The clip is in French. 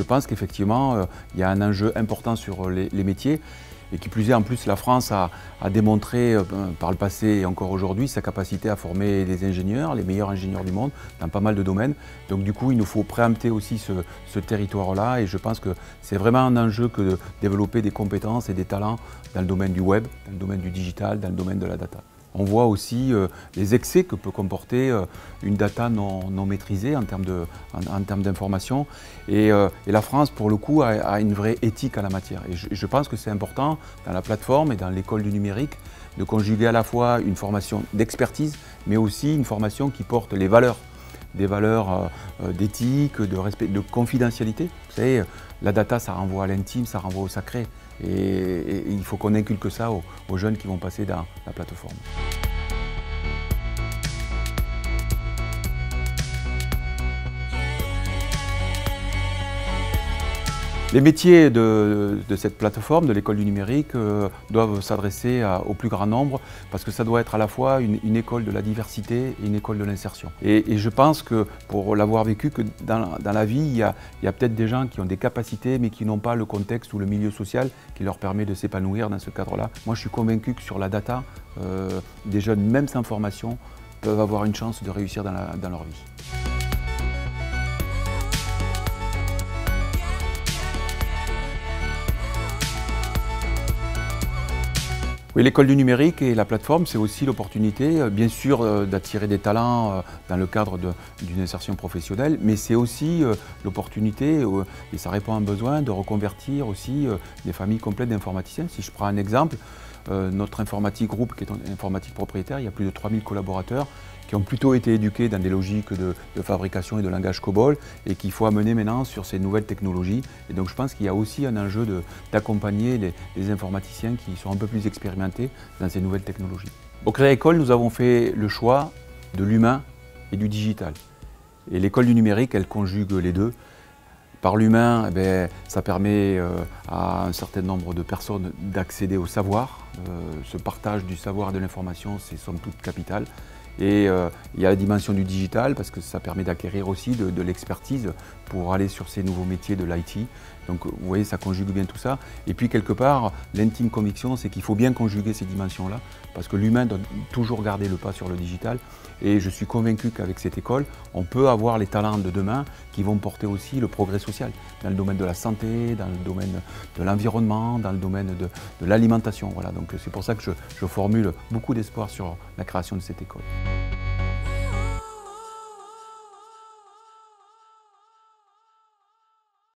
pense qu'effectivement, il y a un enjeu important sur les métiers. Et qui plus est, en plus, la France a démontré par le passé et encore aujourd'hui sa capacité à former des ingénieurs, les meilleurs ingénieurs du monde, dans pas mal de domaines. Donc du coup, il nous faut préempter aussi ce territoire-là et je pense que c'est vraiment un enjeu que de développer des compétences et des talents dans le domaine du web, dans le domaine du digital, dans le domaine de la data. On voit aussi les excès que peut comporter une data non maîtrisée en termes d'information. Et la France, pour le coup, a une vraie éthique à la matière. Et je pense que c'est important dans la plateforme et dans l'école du numérique de conjuguer à la fois une formation d'expertise, mais aussi une formation qui porte les valeurs. Des valeurs d'éthique, de respect, de confidentialité. Vous savez, la data, ça renvoie à l'intime, ça renvoie au sacré. Et il faut qu'on inculque ça aux jeunes qui vont passer dans la plateforme. Les métiers de cette plateforme, de l'école du numérique, doivent s'adresser au plus grand nombre parce que ça doit être à la fois une école de la diversité et une école de l'insertion. Et je pense que, pour l'avoir vécu, que dans la vie, il y a peut-être des gens qui ont des capacités mais qui n'ont pas le contexte ou le milieu social qui leur permet de s'épanouir dans ce cadre-là. Moi, je suis convaincu que sur la data, des jeunes, même sans formation, peuvent avoir une chance de réussir dans leur vie. Oui, l'école du numérique et la plateforme, c'est aussi l'opportunité, bien sûr, d'attirer des talents dans le cadre d'une insertion professionnelle, mais c'est aussi l'opportunité, et ça répond à un besoin, de reconvertir aussi des familles complètes d'informaticiens. Si je prends un exemple, notre informatique groupe, qui est une informatique propriétaire, il y a plus de 3000 collaborateurs qui ont plutôt été éduqués dans des logiques de fabrication et de langage COBOL et qu'il faut amener maintenant sur ces nouvelles technologies. Et donc je pense qu'il y a aussi un enjeu d'accompagner les informaticiens qui sont un peu plus expérimentés dans ces nouvelles technologies. Au Créa École, nous avons fait le choix de l'humain et du digital. Et l'école du numérique, elle conjugue les deux. Par l'humain, ça permet à un certain nombre de personnes d'accéder au savoir. Ce partage du savoir et de l'information, c'est somme toute capital. Et il y a la dimension du digital parce que ça permet d'acquérir aussi de l'expertise pour aller sur ces nouveaux métiers de l'IT. Donc vous voyez, ça conjugue bien tout ça. Et puis quelque part, l'intime conviction, c'est qu'il faut bien conjuguer ces dimensions-là parce que l'humain doit toujours garder le pas sur le digital. Et je suis convaincu qu'avec cette école, on peut avoir les talents de demain qui vont porter aussi le progrès social dans le domaine de la santé, dans le domaine de l'environnement, dans le domaine de l'alimentation. Voilà, donc c'est pour ça que je formule beaucoup d'espoir sur la création de cette école.